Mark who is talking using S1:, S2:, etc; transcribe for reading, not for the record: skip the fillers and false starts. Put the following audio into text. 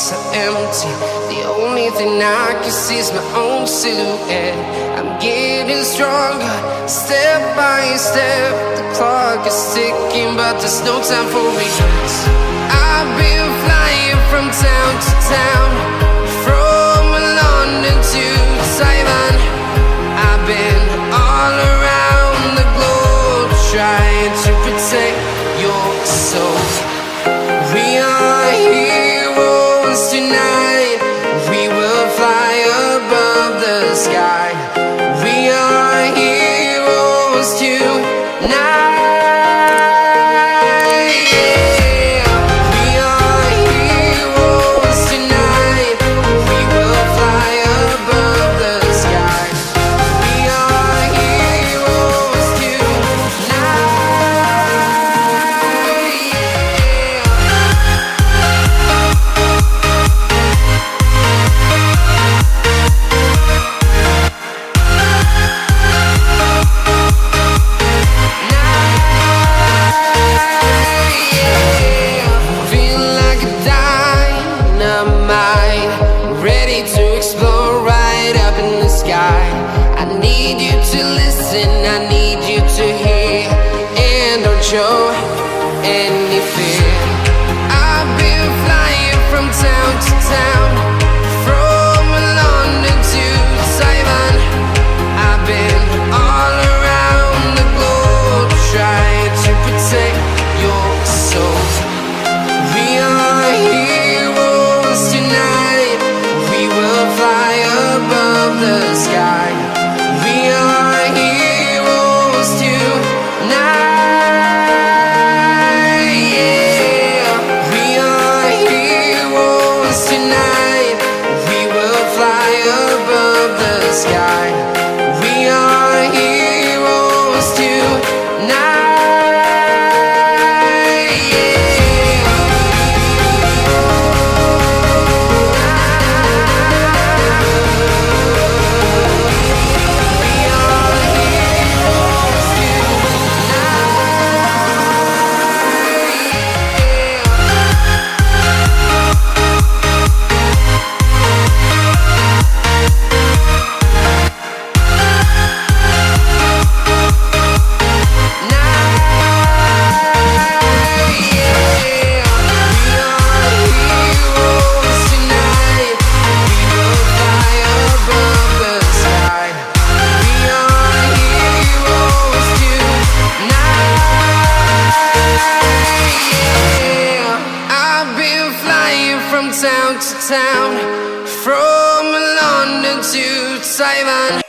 S1: so empty. The only thing I can see is my own silhouette. I'm getting stronger, step by step. The clock is ticking, but there's no time for regrets. I've been flying from town to town, from London to Taiwan. I've been all around the globe, trying to protect your soul. We are heroes tonight. We will fly above the sky. We are heroes tonight. Show any fear. I've been flying from town to town, from London to Taiwan. I've been all around the globe, trying to protect your soul. We are heroes tonight. We will fly above the sky. We are heroes tonight. Sky. We are heroes tonight. From town to town, from London to Taiwan.